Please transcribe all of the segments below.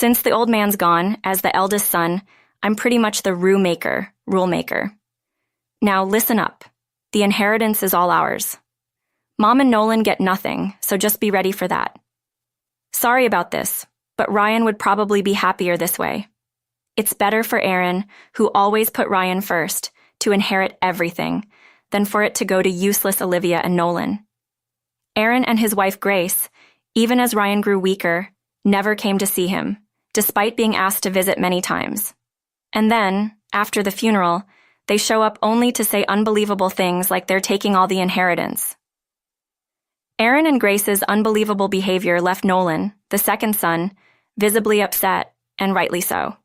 Since the old man's gone, as the eldest son, I'm pretty much the rule maker. Now listen up. The inheritance is all ours. Mom and Nolan get nothing, so just be ready for that. Sorry about this, but Ryan would probably be happier this way. It's better for Aaron, who always put Ryan first, to inherit everything, than for it to go to useless Olivia and Nolan. Aaron and his wife Grace, even as Ryan grew weaker, never came to see him, despite being asked to visit many times. And then, after the funeral, they show up only to say unbelievable things like they're taking all the inheritance. Aaron and Grace's unbelievable behavior left Nolan, the second son, visibly upset, and rightly so.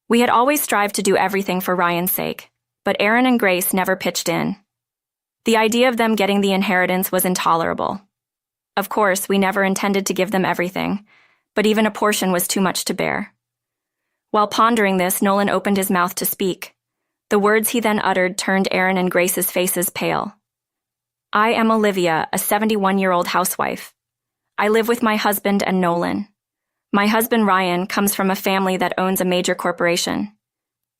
We had always strived to do everything for Ryan's sake, but Aaron and Grace never pitched in. The idea of them getting the inheritance was intolerable. Of course, we never intended to give them everything, but even a portion was too much to bear. While pondering this, Nolan opened his mouth to speak. The words he then uttered turned Aaron and Grace's faces pale. I am Olivia, a 71-year-old housewife. I live with my husband and Nolan. My husband Ryan comes from a family that owns a major corporation.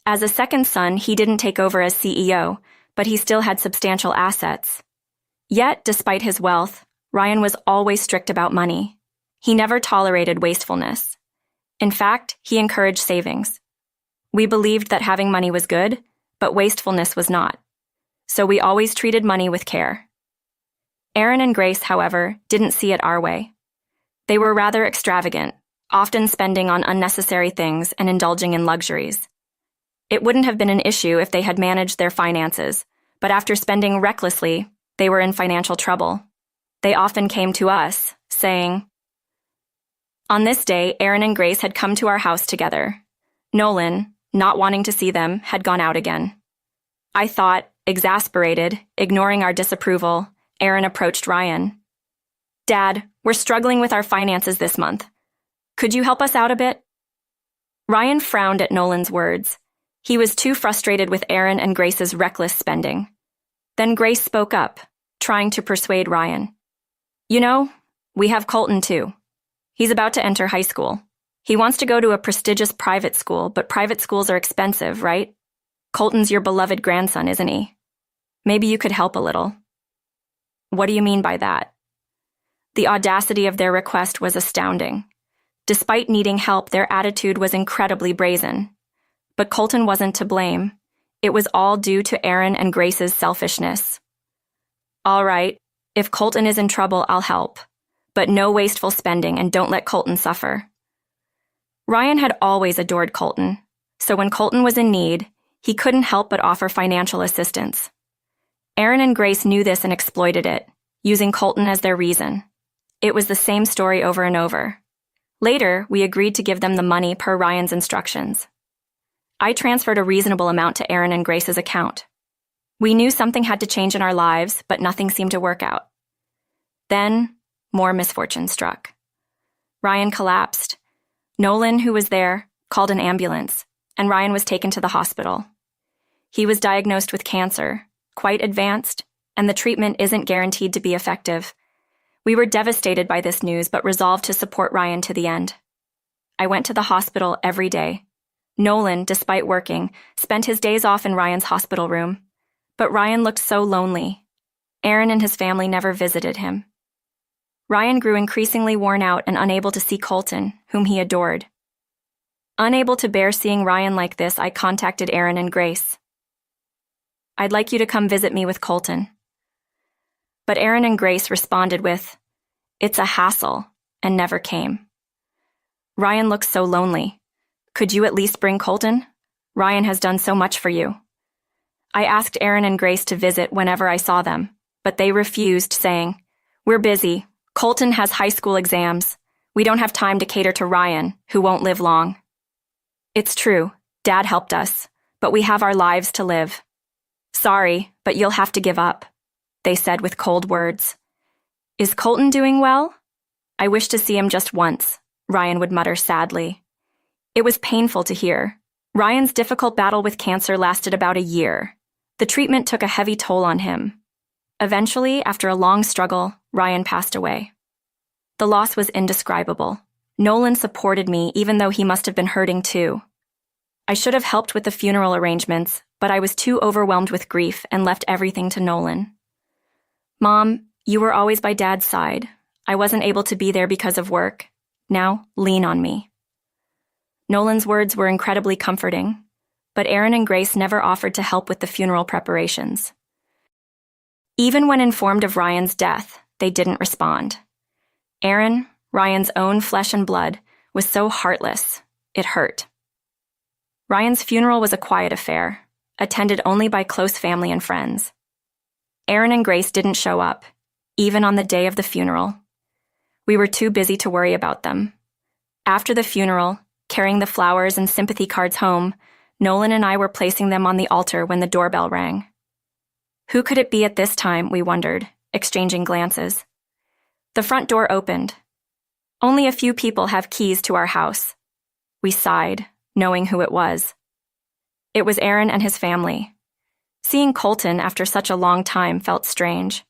As a second son, he didn't take over as CEO, but he still had substantial assets. Yet, despite his wealth, Ryan was always strict about money. He never tolerated wastefulness. In fact, he encouraged savings. We believed that having money was good, but wastefulness was not. So we always treated money with care. Aaron and Grace, however, didn't see it our way. They were rather extravagant, often spending on unnecessary things and indulging in luxuries. It wouldn't have been an issue if they had managed their finances, but after spending recklessly, they were in financial trouble. They often came to us, saying, On this day, Aaron and Grace had come to our house together. Nolan, not wanting to see them, had gone out again. I thought, exasperated, ignoring our disapproval, Aaron approached Ryan. Dad, we're struggling with our finances this month. Could you help us out a bit? Ryan frowned at Nolan's words. He was too frustrated with Aaron and Grace's reckless spending. Then Grace spoke up, trying to persuade Ryan. You know, we have Colton too. He's about to enter high school. He wants to go to a prestigious private school, but private schools are expensive, right? Colton's your beloved grandson, isn't he? Maybe you could help a little. What do you mean by that? The audacity of their request was astounding. Despite needing help, their attitude was incredibly brazen. But Colton wasn't to blame. It was all due to Aaron and Grace's selfishness. All right, if Colton is in trouble, I'll help. But no wasteful spending, and don't let Colton suffer. Ryan had always adored Colton, so when Colton was in need, he couldn't help but offer financial assistance. Aaron and Grace knew this and exploited it, using Colton as their reason. It was the same story over and over. Later, we agreed to give them the money per Ryan's instructions. I transferred a reasonable amount to Aaron and Grace's account. We knew something had to change in our lives, but nothing seemed to work out. Then, more misfortune struck. Ryan collapsed. Nolan, who was there, called an ambulance, and Ryan was taken to the hospital. He was diagnosed with cancer, quite advanced, and the treatment isn't guaranteed to be effective. We were devastated by this news, but resolved to support Ryan to the end. I went to the hospital every day. Nolan, despite working, spent his days off in Ryan's hospital room. But Ryan looked so lonely. Aaron and his family never visited him. Ryan grew increasingly worn out and unable to see Colton, whom he adored. Unable to bear seeing Ryan like this, I contacted Aaron and Grace. I'd like you to come visit me with Colton. But Aaron and Grace responded with, It's a hassle, and never came. Ryan looks so lonely. Could you at least bring Colton? Ryan has done so much for you. I asked Aaron and Grace to visit whenever I saw them, but they refused, saying, We're busy. Colton has high school exams. We don't have time to cater to Ryan, who won't live long. It's true, Dad helped us, but we have our lives to live. Sorry, but you'll have to give up, they said with cold words. Is Colton doing well? I wish to see him just once, Ryan would mutter sadly. It was painful to hear. Ryan's difficult battle with cancer lasted about a year. The treatment took a heavy toll on him. Eventually, after a long struggle, Ryan passed away. The loss was indescribable. Nolan supported me even though he must have been hurting too. I should have helped with the funeral arrangements, but I was too overwhelmed with grief and left everything to Nolan. Mom, you were always by Dad's side. I wasn't able to be there because of work. Now, lean on me. Nolan's words were incredibly comforting, but Aaron and Grace never offered to help with the funeral preparations. Even when informed of Ryan's death, they didn't respond. Aaron, Ryan's own flesh and blood, was so heartless, it hurt. Ryan's funeral was a quiet affair, attended only by close family and friends. Aaron and Grace didn't show up, even on the day of the funeral. We were too busy to worry about them. After the funeral, carrying the flowers and sympathy cards home, Nolan and I were placing them on the altar when the doorbell rang. Who could it be at this time, we wondered, exchanging glances. The front door opened. Only a few people have keys to our house. We sighed, knowing who it was. It was Aaron and his family. Seeing Colton after such a long time felt strange.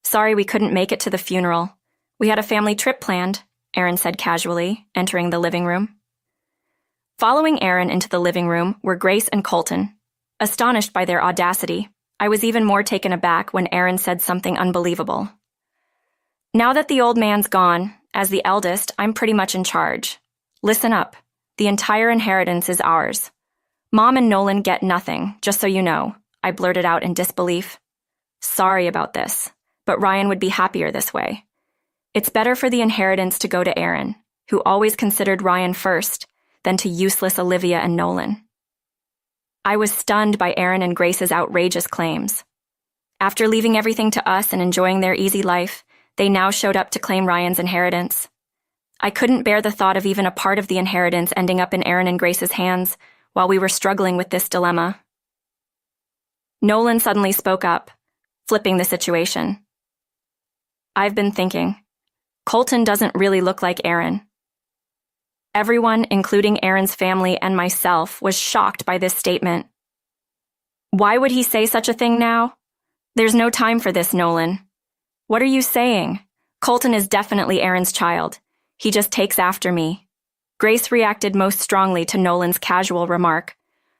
Sorry we couldn't make it to the funeral. We had a family trip planned, Aaron said casually, entering the living room. Following Aaron into the living room were Grace and Colton. Astonished by their audacity, I was even more taken aback when Aaron said something unbelievable. Now that the old man's gone, as the eldest, I'm pretty much in charge. Listen up. The entire inheritance is ours. Mom and Nolan get nothing, just so you know, I blurted out in disbelief. Sorry about this, but Ryan would be happier this way. It's better for the inheritance to go to Aaron, who always considered Ryan first, than to useless Olivia and Nolan. I was stunned by Aaron and Grace's outrageous claims. After leaving everything to us and enjoying their easy life, they now showed up to claim Ryan's inheritance. I couldn't bear the thought of even a part of the inheritance ending up in Aaron and Grace's hands while we were struggling with this dilemma. Nolan suddenly spoke up, flipping the situation. I've been thinking. Colton doesn't really look like Aaron. Everyone, including Aaron's family and myself, was shocked by this statement. Why would he say such a thing now? There's no time for this, Nolan. What are you saying? Colton is definitely Aaron's child. He just takes after me. Grace reacted most strongly to Nolan's casual remark,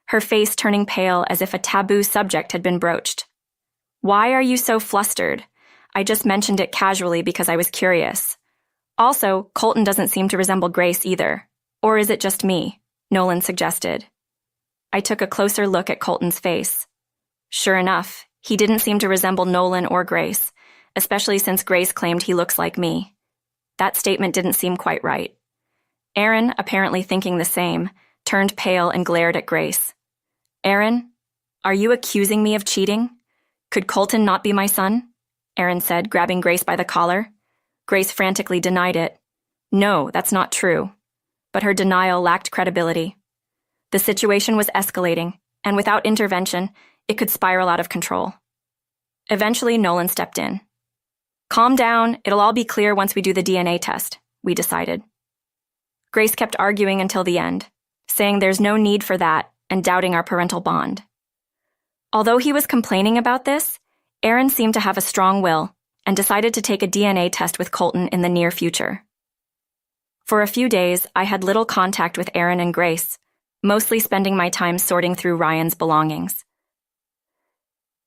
her face turning pale as if a taboo subject had been broached. Why are you so flustered? I just mentioned it casually because I was curious. Also, Colton doesn't seem to resemble Grace either. Or is it just me? Nolan suggested. I took a closer look at Colton's face. Sure enough, he didn't seem to resemble Nolan or Grace, especially since Grace claimed he looks like me. That statement didn't seem quite right. Aaron, apparently thinking the same, turned pale and glared at Grace. Aaron, are you accusing me of cheating? Could Colton not be my son? Aaron said, grabbing Grace by the collar. Grace frantically denied it. No, that's not true. But her denial lacked credibility. The situation was escalating, and without intervention, it could spiral out of control. Eventually, Nolan stepped in. Calm down, it'll all be clear once we do the DNA test, we decided. Grace kept arguing until the end, saying there's no need for that and doubting our parental bond. Although he was complaining about this, Aaron seemed to have a strong will and decided to take a DNA test with Colton in the near future. For a few days, I had little contact with Aaron and Grace, mostly spending my time sorting through Ryan's belongings.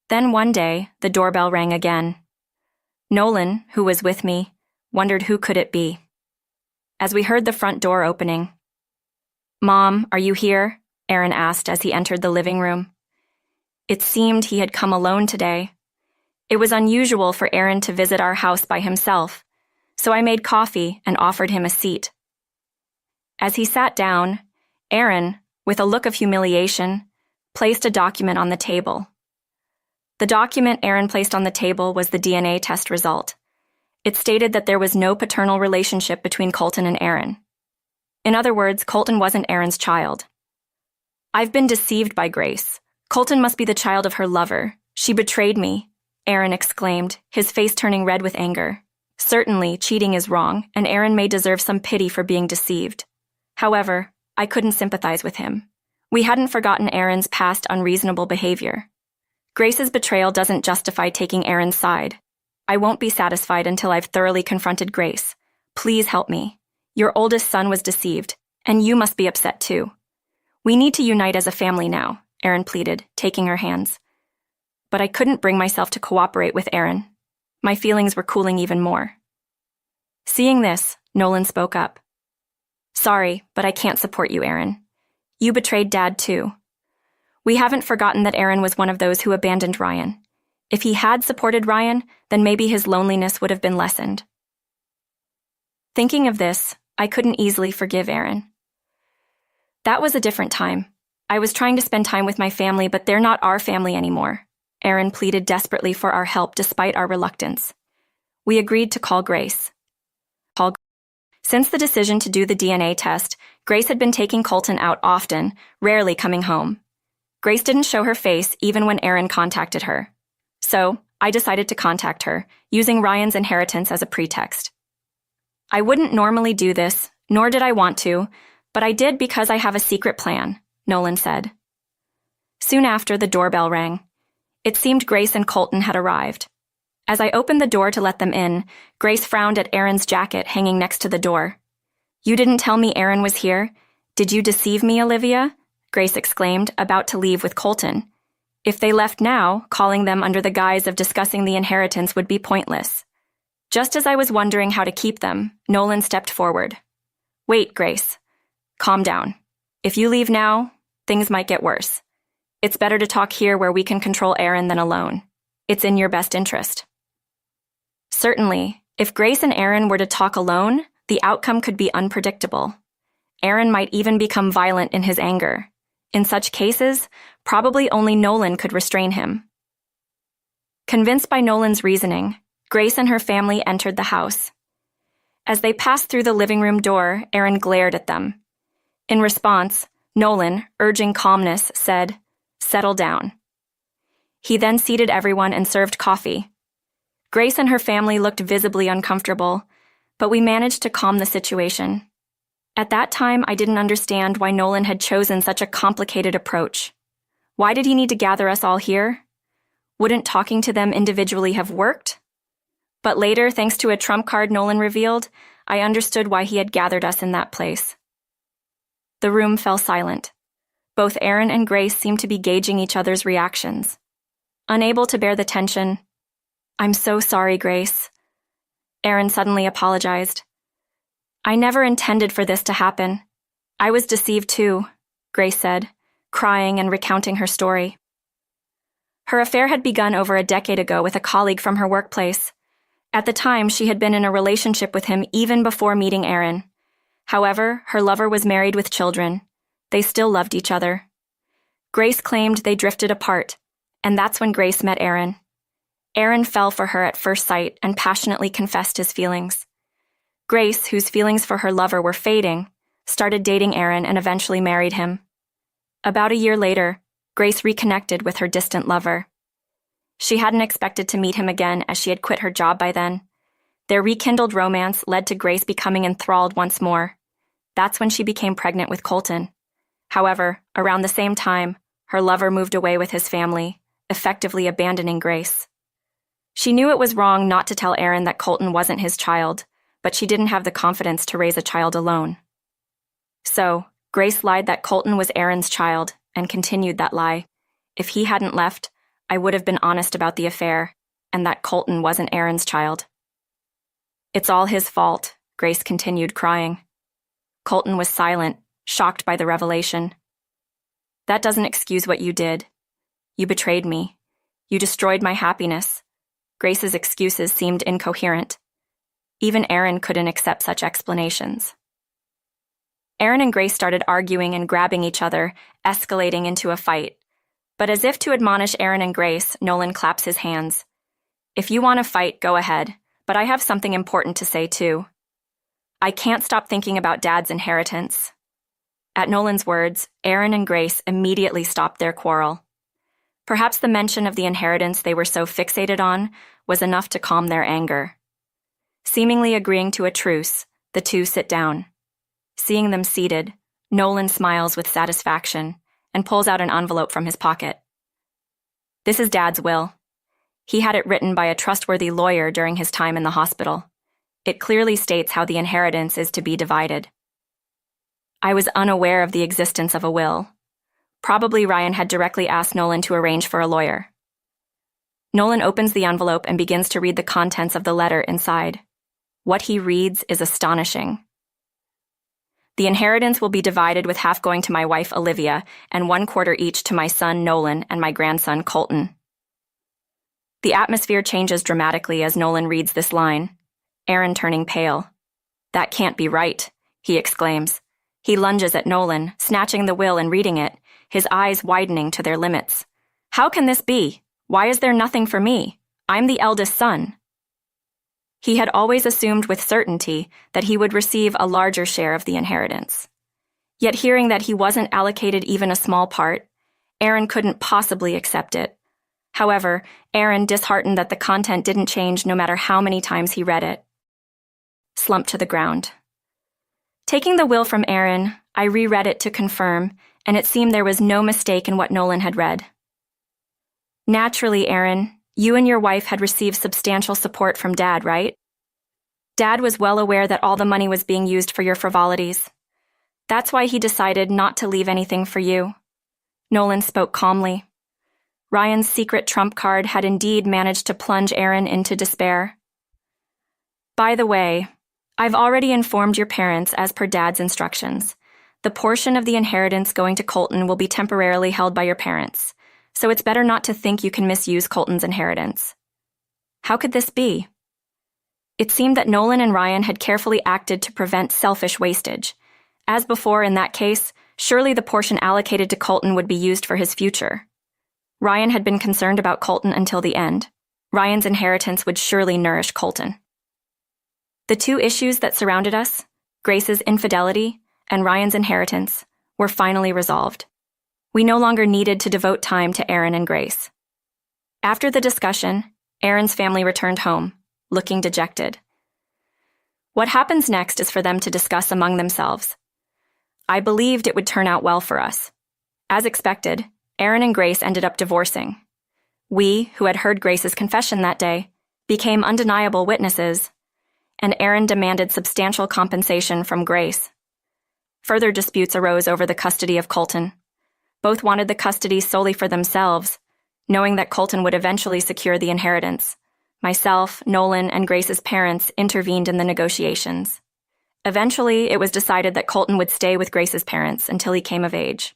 Then one day, the doorbell rang again. Nolan, who was with me, wondered who could it be. As we heard the front door opening, Mom, are you here? Aaron asked as he entered the living room. It seemed he had come alone today. It was unusual for Aaron to visit our house by himself, so I made coffee and offered him a seat. As he sat down, Aaron, with a look of humiliation, placed a document on the table. The document Aaron placed on the table was the DNA test result. It stated that there was no paternal relationship between Colton and Aaron. In other words, Colton wasn't Aaron's child. I've been deceived by Grace. Colton must be the child of her lover. She betrayed me, Aaron exclaimed, his face turning red with anger. Certainly, cheating is wrong, and Aaron may deserve some pity for being deceived. However, I couldn't sympathize with him. We hadn't forgotten Aaron's past unreasonable behavior. Grace's betrayal doesn't justify taking Aaron's side. I won't be satisfied until I've thoroughly confronted Grace. Please help me. Your oldest son was deceived, and you must be upset too. We need to unite as a family now, Erin pleaded, taking her hands. But I couldn't bring myself to cooperate with Erin. My feelings were cooling even more. Seeing this, Nolan spoke up. Sorry, but I can't support you, Erin. You betrayed Dad too. We haven't forgotten that Erin was one of those who abandoned Ryan. If he had supported Ryan, then maybe his loneliness would have been lessened. Thinking of this, I couldn't easily forgive Erin. That was a different time. I was trying to spend time with my family, but they're not our family anymore. Erin pleaded desperately for our help despite our reluctance. We agreed to call Grace. Since the decision to do the DNA test, Grace had been taking Colton out often, rarely coming home. Grace didn't show her face even when Erin contacted her. So, I decided to contact her, using Ryan's inheritance as a pretext. I wouldn't normally do this, nor did I want to, but I did because I have a secret plan, Nolan said. Soon after, the doorbell rang. It seemed Grace and Colton had arrived. As I opened the door to let them in, Grace frowned at Erin's jacket hanging next to the door. You didn't tell me Erin was here? Did you deceive me, Olivia? Grace exclaimed, about to leave with Colton. If they left now, calling them under the guise of discussing the inheritance would be pointless. Just as I was wondering how to keep them, Nolan stepped forward. Wait, Grace. Calm down. If you leave now, things might get worse. It's better to talk here where we can control Erin than alone. It's in your best interest. Certainly, if Grace and Erin were to talk alone, the outcome could be unpredictable. Erin might even become violent in his anger. In such cases, probably only Nolan could restrain him. Convinced by Nolan's reasoning, Grace and her family entered the house. As they passed through the living room door, Erin glared at them. In response, Nolan, urging calmness, said, "Settle down." He then seated everyone and served coffee. Grace and her family looked visibly uncomfortable, but we managed to calm the situation. At that time, I didn't understand why Nolan had chosen such a complicated approach. Why did he need to gather us all here? Wouldn't talking to them individually have worked? But later, thanks to a trump card Nolan revealed, I understood why he had gathered us in that place. The room fell silent. Both Erin and Grace seemed to be gauging each other's reactions. Unable to bear the tension, "I'm so sorry, Grace." Erin suddenly apologized. "I never intended for this to happen. I was deceived too," Grace said, crying and recounting her story. Her affair had begun over a decade ago with a colleague from her workplace. At the time, she had been in a relationship with him even before meeting Erin. However, her lover was married with children. They still loved each other. Grace claimed they drifted apart, and that's when Grace met Erin. Erin fell for her at first sight and passionately confessed his feelings. Grace, whose feelings for her lover were fading, started dating Erin and eventually married him. About a year later, Grace reconnected with her distant lover. She hadn't expected to meet him again as she had quit her job by then. Their rekindled romance led to Grace becoming enthralled once more. That's when she became pregnant with Colton. However, around the same time, her lover moved away with his family, effectively abandoning Grace. She knew it was wrong not to tell Erin that Colton wasn't his child, but she didn't have the confidence to raise a child alone. So, Grace lied that Colton was Erin's child and continued that lie. If he hadn't left, I would have been honest about the affair, and that Colton wasn't Erin's child. "It's all his fault," Grace continued, crying. Colton was silent, shocked by the revelation. "That doesn't excuse what you did. You betrayed me. You destroyed my happiness." Grace's excuses seemed incoherent. Even Erin couldn't accept such explanations. Erin and Grace started arguing and grabbing each other, escalating into a fight. But as if to admonish Erin and Grace, Nolan claps his hands. "If you want to fight, go ahead, but I have something important to say too. I can't stop thinking about Dad's inheritance." At Nolan's words, Erin and Grace immediately stopped their quarrel. Perhaps the mention of the inheritance they were so fixated on was enough to calm their anger. Seemingly agreeing to a truce, the two sit down. Seeing them seated, Nolan smiles with satisfaction and pulls out an envelope from his pocket. "This is Dad's will. He had it written by a trustworthy lawyer during his time in the hospital. It clearly states how the inheritance is to be divided. I was unaware of the existence of a will. Probably Ryan had directly asked Nolan to arrange for a lawyer. Nolan opens the envelope and begins to read the contents of the letter inside. What he reads is astonishing. The inheritance will be divided with half going to my wife Olivia and 1/4 each to my son Nolan and my grandson Colton. The atmosphere changes dramatically as Nolan reads this line, Aaron turning pale. That can't be right, he exclaims. He lunges at Nolan, snatching the will and reading it, his eyes widening to their limits. How can this be? Why is there nothing for me? I'm the eldest son. He had always assumed with certainty that he would receive a larger share of the inheritance. Yet hearing that he wasn't allocated even a small part, Aaron couldn't possibly accept it. However, Aaron, disheartened that the content didn't change no matter how many times he read it, slumped to the ground. Taking the will from Aaron, I reread it to confirm, and it seemed there was no mistake in what Nolan had read. Naturally, Aaron, you and your wife had received substantial support from Dad, right? Dad was well aware that all the money was being used for your frivolities. That's why he decided not to leave anything for you. Nolan spoke calmly. Ryan's secret trump card had indeed managed to plunge Aaron into despair. By the way, I've already informed your parents as per Dad's instructions. The portion of the inheritance going to Colton will be temporarily held by your parents, so it's better not to think you can misuse Colton's inheritance. How could this be? It seemed that Nolan and Ryan had carefully acted to prevent selfish wastage. As before in that case, surely the portion allocated to Colton would be used for his future. Ryan had been concerned about Colton until the end. Ryan's inheritance would surely nourish Colton. The two issues that surrounded us, Grace's infidelity and Ryan's inheritance, were finally resolved. We no longer needed to devote time to Aaron and Grace. After the discussion, Aaron's family returned home, looking dejected. What happens next is for them to discuss among themselves. I believed it would turn out well for us. As expected, Aaron and Grace ended up divorcing. We, who had heard Grace's confession that day, became undeniable witnesses, and Aaron demanded substantial compensation from Grace. Further disputes arose over the custody of Colton. Both wanted the custody solely for themselves, knowing that Colton would eventually secure the inheritance. Myself, Nolan, and Grace's parents intervened in the negotiations. Eventually, it was decided that Colton would stay with Grace's parents until he came of age.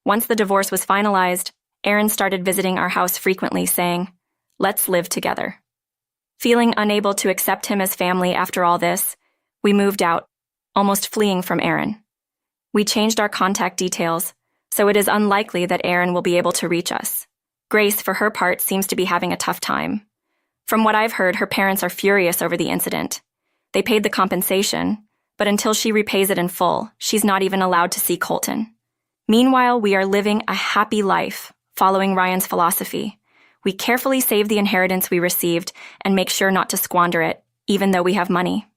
Once the divorce was finalized, Aaron started visiting our house frequently, saying, "Let's live together." Feeling unable to accept him as family after all this, we moved out, almost fleeing from Aaron. We changed our contact details, so it is unlikely that Aaron will be able to reach us. Grace, for her part, seems to be having a tough time. From what I've heard, her parents are furious over the incident. They paid the compensation, but until she repays it in full, she's not even allowed to see Colton. Meanwhile, we are living a happy life, following Ryan's philosophy. We carefully save the inheritance we received and make sure not to squander it, even though we have money.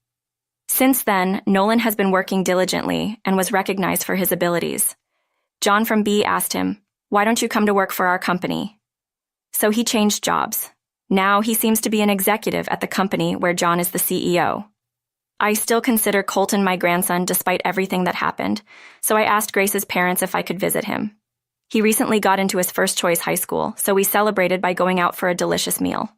Since then, Nolan has been working diligently and was recognized for his abilities. John from B asked him, "Why don't you come to work for our company?" So he changed jobs. Now he seems to be an executive at the company where John is the CEO. I still consider Colton my grandson despite everything that happened, so I asked Grace's parents if I could visit him. He recently got into his first choice high school, so we celebrated by going out for a delicious meal.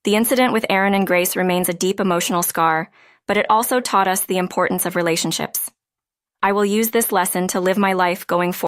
The incident with Aaron and Grace remains a deep emotional scar, but it also taught us the importance of relationships. I will use this lesson to live my life going forward.